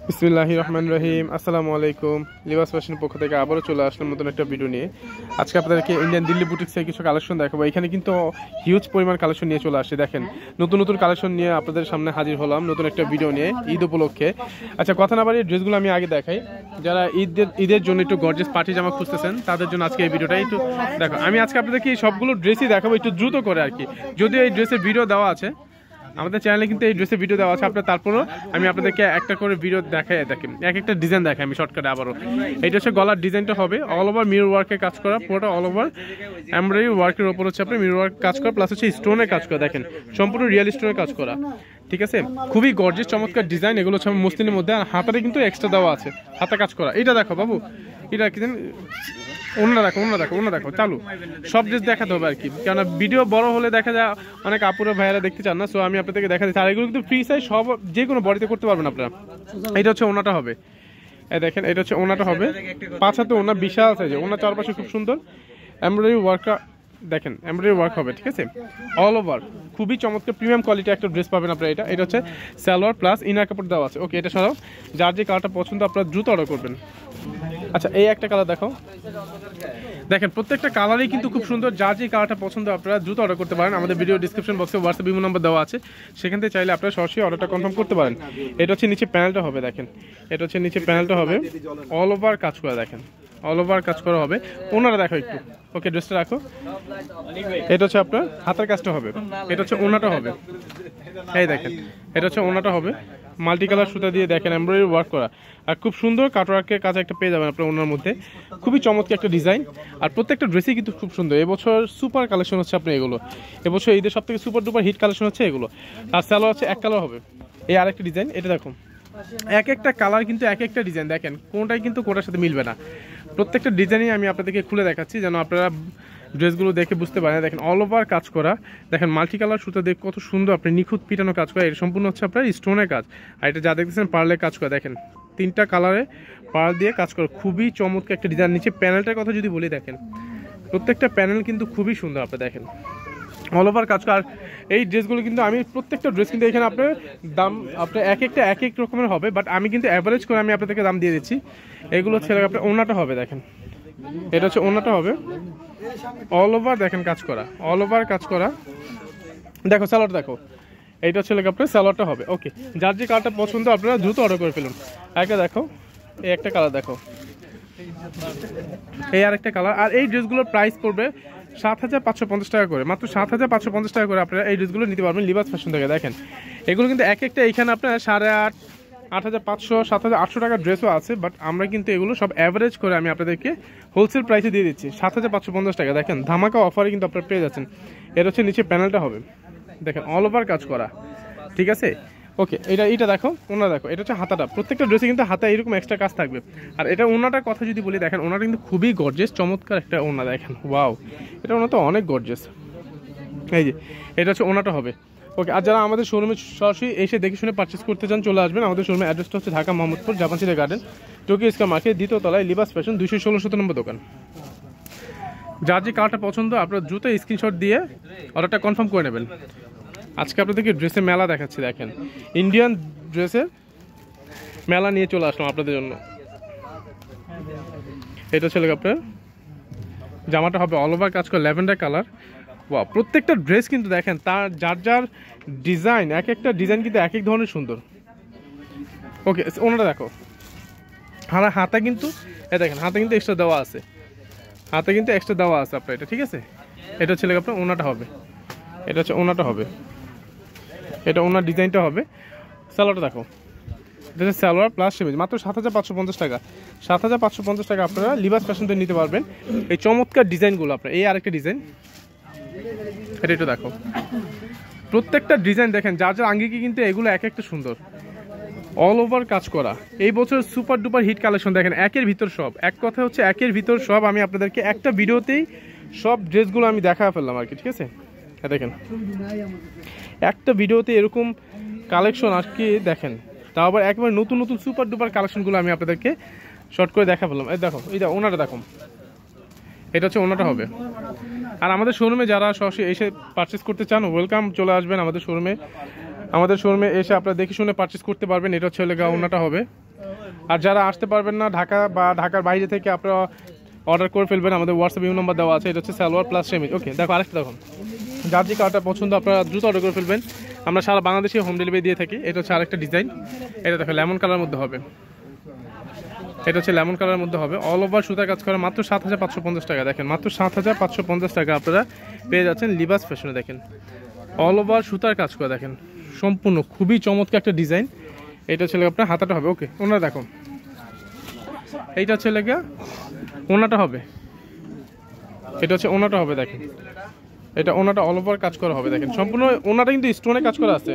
বিসমিল্লাহির রহমানির রহিম। আসসালামু আলাইকুম। লিবাস ফ্যাশনের পক্ষ থেকে আবারও চলে আসলাম নতুন একটা ভিডিও নিয়ে। আজকে আপনাদেরকে ইন্ডিয়ান দিল্লি বুটিক্সের কিছু কালেকশন দেখাবো। এখানে কিন্তু হিউজ পরিমাণ কালেকশন নিয়ে চলে আসছে। দেখেন নতুন নতুন কালেকশন নিয়ে আপনাদের সামনে হাজির হলাম নতুন একটা ভিডিও নিয়ে ঈদ উপলক্ষে। আচ্ছা, কথা না বাড়িয়ে ড্রেসগুলো আমি আগে দেখাই। যারা ঈদের জন্য একটু গর্জিয়াস পার্টি জামা খুঁজতেছেন তাদের জন্য আজকে এই ভিডিওটা একটু দেখো। আমি আজকে আপনাদেরকে সবগুলো ড্রেসই দেখাবো একটু দ্রুত করে আর কি, যদিও এই ড্রেসের ভিডিও দেওয়া আছে আমাদের চ্যানেলে, কিন্তু এই ড্রেসের ভিডিও দেওয়া আছে আপনার। তারপরও আমি আপনাদেরকে একটা করে ভিডিও দেখাই থাকি, এক একটা ডিজাইন দেখাই আমি শর্টকাটে আবারও। এইটা হচ্ছে গলার ডিজাইনটা হবে অল ওভার মিরর ওয়ার্কের কাজ করা, পুরোটা অল ওভার এমব্রয়ডারি ওয়ার্কের ওপর হচ্ছে আপনার মিরর ওয়ার্ক কাজ করা, প্লাস হচ্ছে স্টোনের কাজ করা। দেখেন সম্পূর্ণ রিয়েল স্টোনের কাজ করা, ঠিক আছে। খুবই গর্জিয়াস চমৎকার ডিজাইন। এগুলো হচ্ছে মসলিনের মধ্যে, আর হাতারে কিন্তু এক্সট্রা দেওয়া আছে, হাতা কাজ করা। এটা দেখো বাবু, এটা কি অন্য দেখো চালু। সব ড্রেস দেখাতে হবে আর কি, কেননা ভিডিও বড় হলে দেখা যায় অনেক আপুরা ভাইয়ারা দেখতে চান না। সো আমি আপনাদেরকে দেখা দিচ্ছি। আর এগুলো কিন্তু ফ্রি সাইজ, সব যে কোনো বডিতে করতে পারবেন আপনারা। এটা হচ্ছে ওনাটা হবে, এই দেখেন এটা হচ্ছে ওনাটা হবে। 5 হাতে ওনা, বিশাল সাইজে ওনা, চারপাশে খুব সুন্দর এমব্রয়ডারি ওয়ার্কটা দেখেন, এমব্রয়ডারি ওয়ার্ক হবে, ঠিক আছে। অল ওভার খুবই চমৎকার প্রিমিয়াম কোয়ালিটি একটা ড্রেস পাবেন আপনারা। এটা হচ্ছে সালোয়ার প্লাস ইনার কাপড় দেওয়া আছে। ওকে, এটা সরাও। যার যে কালারটা পছন্দ আপনারা দ্রুত অর্ডার করবেন। আচ্ছা, এই একটা কালার দেখো, দেখেন প্রত্যেকটা কালারই কিন্তু খুব সুন্দর। যার যে কালারটা পছন্দ আপনারা দ্রুত অর্ডার করতে পারেন। আমাদের ভিডিও ডিসক্রিপশন বক্সে হোয়াটসঅ্যাপ বিভিন্ন নাম্বার দেওয়া আছে, সেখান থেকে চাইলে আপনারা সরাসরি অর্ডারটা কনফার্ম করতে পারেন। এটা হচ্ছে নিচে প্যানেলটা হবে, দেখেন এটা হচ্ছে নিচে প্যানেলটা হবে অল ওভার কাজ করা, দেখেন অল ওভার কাজ করা হবে। ওনারা দেখো একটু, ওকে ড্রেসটা রাখো। এটা হচ্ছে আপনার হাতের কাজটা হবে, এটা হচ্ছে ওনাটা হবে, এই দেখেন এটা হচ্ছে ওনাটা হবে মাল্টি কালার সুতা দিয়ে, দেখেন এমব্রয়ডারি ওয়ার্ক করা, আর খুব সুন্দর কাটওয়ার্কের কাজ একটা পেয়ে যাবেন আপনার ওনার মধ্যে। খুবই চমৎকার একটা ডিজাইন, আর প্রত্যেকটা ড্রেসই কিন্তু খুব সুন্দর। এবছর সুপার কালেকশন হচ্ছে আপনার এগুলো, এবছর ঈদের সব থেকে সুপার ডুপার হিট কালেকশন হচ্ছে এগুলো। আর সালোয়ার হচ্ছে এক কালার হবে। এই আরেকটা ডিজাইন, এটা দেখো এক একটা কালার কিন্তু এক একটা ডিজাইন, দেখেন কোনটাই কিন্তু কোনটার সাথে মিলবে না। প্রত্যেকটা ডিজাইনই আমি আপনাদেরকে খুলে দেখাচ্ছি যেন আপনারা ড্রেসগুলো দেখে বুঝতে পারেন। দেখেন অল ওভার কাজ করা, দেখেন মাল্টি কালার সুতা দিয়ে কত সুন্দর আপনি নিখুঁত পিটানো কাজ করা। এটা সম্পূর্ণ হচ্ছে আপনার স্টোনের কাজ, আর এটা যা দেখতেছেন পার্লের কাজ করা। দেখেন 3টা কালারে পার্ল দিয়ে কাজ করা, খুবই চমৎকার একটা ডিজাইন। নিচে প্যানেলটার কথা যদি বলি, দেখেন প্রত্যেকটা প্যানেল কিন্তু খুবই সুন্দর। আপনি দেখেন অল ওভার কাজ করা। আর এই ড্রেসগুলো কিন্তু আমি প্রত্যেকটা ড্রেস কিন্তু এখানে আপনার দাম আপনার এক একটা এক এক রকমের হবে, বাট আমি কিন্তু অ্যাভারেজ করে আমি আপনাদেরকে দাম দিয়ে দিচ্ছি। এগুলো ছেলে আপনার ওনাটা হবে, দেখেন এটা হচ্ছে ওনাটা হবে অল ওভার, দেখেন কাজ করা অল ওভার কাজ করা। দেখো সালোয়ার দেখো, এইটা হচ্ছে আপনার সালোয়ারটা হবে। ওকে, যার যে কালারটা পছন্দ আপনারা দ্রুত অর্ডার করে ফেলুন। একটা দেখো, এই একটা কালার দেখো, এই আরেকটা কালার। আর এই ড্রেসগুলোর প্রাইস পড়বে 7,550 টাকা করে, মাত্র 7,550 টাকা করে আপনারা এই ড্রেসগুলো নিতে পারবেন লিবাস ফ্যাশন থেকে। দেখেন এগুলো কিন্তু এক একটা এখানে আপনার 8,500, 8,500, 7,800 টাকার ড্রেসও আছে, বাট আমরা কিন্তু এগুলো সব অ্যাভারেজ করে আমি আপনাদেরকে হোলসেল প্রাইসে দিয়ে দিচ্ছি 7,550 টাকা। দেখেন ধামাকা অফারে কিন্তু আপনারা পেয়ে যাচ্ছেন। এটা হচ্ছে নিচে প্যানেলটা হবে, দেখেন অল ওভার কাজ করা, ঠিক আছে। ওকে, এটা দেখো, ওনারা দেখো, এটা হচ্ছে হাতাটা। প্রত্যেকটা ড্রেসে কিন্তু হাতা এরকম এক্সট্রা কাজ থাকবে। আর এটা ওনাটার কথা যদি বলি, দেখেন ওনাটা কিন্তু খুবই গর্জিয়াস চমৎকার একটা ওনা, দেখেন ওয়াও, এটা ওনা তো অনেক গর্জিয়াস। এই যে এটা হচ্ছে ওনাটা হবে। ওকে, আর যারা আমাদের শোরুমে সরাসরি এসে দেখে শুনে পারচেস করতে চান চলে আসবেন। আমাদের শোরুমের অ্যাড্রেসটা হচ্ছে Dhaka Mohammadpur Japan city garden, Tokyo square market, 2য় তলায় লিবাস ফ্যাশন, 216 নম্বর দোকান। যার যে কালারটা পছন্দ আপনারা দ্রুত স্ক্রিনশট দিয়ে অর্ডারটা কনফার্ম করে নেবেন। আজকে আপনাদেরকে ড্রেসের মেলা দেখাচ্ছি, দেখেন ইন্ডিয়ান ড্রেসের মেলা নিয়ে চলে আসলাম আপনাদের জন্য। এটা ছিল আপনার জামাটা হবে অল ওভার কাজ করে ল্যাভেন্ডার কালার। ওয়াও, প্রত্যেকটা ড্রেস কিন্তু দেখেন তার যার যার ডিজাইন, এক একটা ডিজাইন কিন্তু এক এক ধরনের সুন্দর। ওকে, ওনারা দেখো, হাতা কিন্তু দেখেন হাতে কিন্তু এক্সট্রা দেওয়া আছে, হাতে কিন্তু এক্সট্রা দেওয়া আছে আপনার এটা, ঠিক আছে। এটা ছিল আপনার ওনাটা হবে, এটা হচ্ছে ওনাটা হবে, এটা ওনার ডিজাইনটা হবে। সালোয়ারটা দেখো, এটা হচ্ছে সালোয়ার প্লাস সেমিজ, মাত্র 7,550 টাকা। 7,550 টাকা আপনারা লিবাস ফ্যাশন থেকে নিতে পারবেন এই চমৎকার ডিজাইনগুলো। আপনার এই আরেকটা ডিজাইন, এটা একটু দেখো, প্রত্যেকটা ডিজাইন দেখেন যার যার আঙ্গিকে কিন্তু এগুলো এক একটা সুন্দর, অল ওভার কাজ করা। এই বছর সুপার ডুপার হিট কালেকশন, দেখেন একের ভিতর সব। এক কথা হচ্ছে একের ভিতর সব। আমি আপনাদেরকে একটা ভিডিওতেই সব ড্রেসগুলো আমি দেখা ফেললাম আর কি, ঠিক আছে। দেখেন একটা ভিডিওতে এরকম কালেকশন আর কি, দেখেন তাও আবার একেবারে নতুন নতুন সুপার ডুপার কালেকশনগুলো আমি আপনাদেরকে শর্ট করে দেখা ফেললাম। এই দেখো, এই ওনাটা দেখো, এটা হচ্ছে ওনাটা হবে। আর আমাদের শোরুমে যারা সরাসরি এসে পারচেস করতে চান ওয়েলকাম, চলে আসবেন আমাদের শোরুমে। আমাদের শোরুমে এসে আপনারা দেখে শুনে পারচেস করতে পারবেন। এটা হচ্ছে ওনাটা হবে, আর যারা আসতে পারবেন না ঢাকা বা ঢাকার বাইরে থেকে আপনারা অর্ডার করে ফেলবেন, আমাদের হোয়াটসঅ্যাপ নাম্বার দেওয়া আছে। এটা হচ্ছে সালোয়ার প্লাস সেমিজ। ওকে, দেখো আরেকটা দেখুন, যার যে কালারটা পছন্দ আপনারা দ্রুত অর্ডার করে ফেলবেন, আমরা সারা বাংলাদেশে হোম ডেলিভারি দিয়ে থাকি। এটা হচ্ছে আরেকটা ডিজাইন, এটা দেখো লেমন কালার মধ্যে হবে, এটা হচ্ছে লেমন কালারের মধ্যে হবে, অল ওভার সুতা কাজ করা, মাত্র 7550 টাকা। দেখেন মাত্র 7550 টাকা আপনারা পেয়ে যাচ্ছেন লিবাস ফ্যাশনে। দেখেন অল ওভার সুতার কাজ করা, দেখেন সম্পূর্ণ খুবই চমৎকার একটা ডিজাইন। এটা হচ্ছে আপনার হাতাটা হবে। ওকে, ওনারা দেখো, এইটা হচ্ছে লেগে ওনাটা হবে, এটা হচ্ছে ওনাটা হবে। দেখেন এটা ওনাটা অল ওভার কাজ করা হবে, দেখেন সম্পূর্ণ ওনাটা কিন্তু স্টোনে কাজ করা আছে।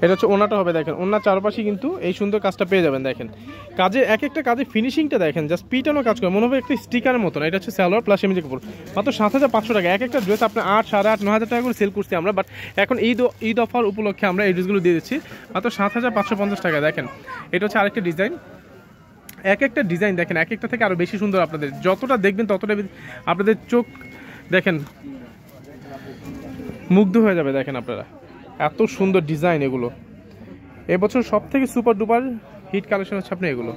এটা হচ্ছে ওনাটা হবে, দেখেন ওনার চারপাশে কিন্তু এই সুন্দর কাজটা পেয়ে যাবেন। দেখেন কাজে এক একটা কাজে ফিনিশিংটা দেখেন, জাস্ট পিটানো কাজ করে মনে হবে একটা স্টিকারের মতন। এটা হচ্ছে সালোয়ার প্লাস সেমিজের কাপড়, মাত্র 7500 টাকা। এক একটা ড্রেস আপনার 8, 8.5, 9000 টাকা করে সেল করছি আমরা, বাট এখন ঈদ অফার উপলক্ষে আমরা এই ড্রেসগুলো দিয়ে দিচ্ছি মাত্র 7550 টাকা। দেখেন এটা হচ্ছে আরেকটা ডিজাইন, এক একটা ডিজাইন দেখেন এক একটা থেকে আরও বেশি সুন্দর। আপনাদের যতটা দেখবেন ততটা আপনাদের চোখ দেখেন মুগ্ধ হয়ে যাবে। দেখেন আপনারা এত সুন্দর ডিজাইন, এগুলো এবছর সব থেকে সুপার ডুপার হিট কালেকশন হচ্ছে আপনি এগুলো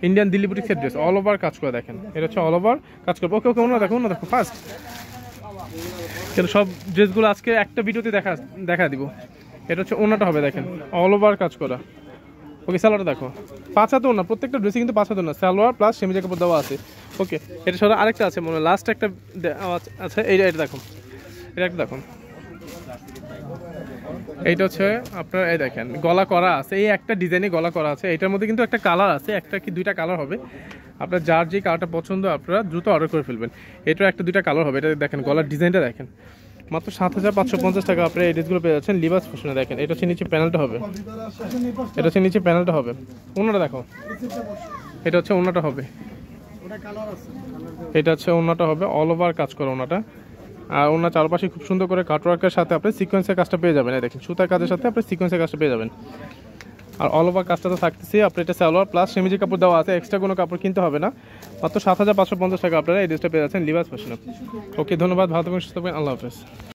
ইন্ডিয়ান দিল্লি বুটিক্সের ড্রেস, অল ওভার কাজ করে। দেখেন এটা হচ্ছে অল ওভার কাজ করবে। ওকে ওকে, দেখো ফার্স্ট, কিন্তু সব ড্রেসগুলো আজকে একটা ভিডিওতে দেখা দিব। এটা হচ্ছে ওনাটা হবে, দেখেন অল ওভার কাজ করা। ওকে, সালোয়ারটা দেখো, 5 হাতেও না, প্রত্যেকটা ড্রেসে কিন্তু 5 হাতেও না, সালোয়ার প্লাস সেমিজের কাপড় দেওয়া আছে। ওকে, এটা সাথে আরেকটা আছে মনে হয়, লাস্ট একটা আছে, এটা দেখো, এটা একটা দেখুন, এইটা হচ্ছে আপনার এই দেখেন গলা করা আছে, এই একটা ডিজাইনে গলা করা আছে। এটার মধ্যে কিন্তু একটা কালার আছে, একটা কি দুইটা কালার হবে। আপনার যার যে কালারটা পছন্দ আপনারা দ্রুত অর্ডার করে ফেলবেন। এটার একটা দুইটা কালার হবে। এটা দেখেন গলার ডিজাইনটা দেখেন, মাত্র 7550 টাকা আপনারা এই ড্রেসগুলো পেয়ে যাচ্ছেন লিবাস ফ্যাশনে। দেখেন এটা হচ্ছে নিচে প্যানেলটা হবে, এটা হচ্ছে নিচে প্যানেলটা হবে। ওনাটা দেখো, এটা হচ্ছে ওনাটা হবে, এটা হচ্ছে ওনাটা হবে, অল ওভার কাজ করা ওনাটা। আর ওনার চারপাশে খুব সুন্দর করে কাটওয়ার্কের সাথে আপনি সিকোয়েন্সের কাজটা পেয়ে যাবেন। এই দেখেন সুতার কাজের সাথে আপনি সিকোয়েন্সের কাজটা পেয়ে যাবেন। আর অল ওভার কাজটা তো থাকতেছে। আপনি এটা সালোয়ার প্লাস সেমিজের কাপড় দেওয়া আছে, এক্সট্রা কোনো কাপড় কিনতে হবে না। মাত্র 7550 টাকা আপনারা এই ড্রেসটা পেয়ে যাচ্ছেন লিবাস ফ্যাশনে। ওকে, ধন্যবাদ, ভালো থাকবেন, সুস্থ থাকবেন, আল্লাহ হাফেজ।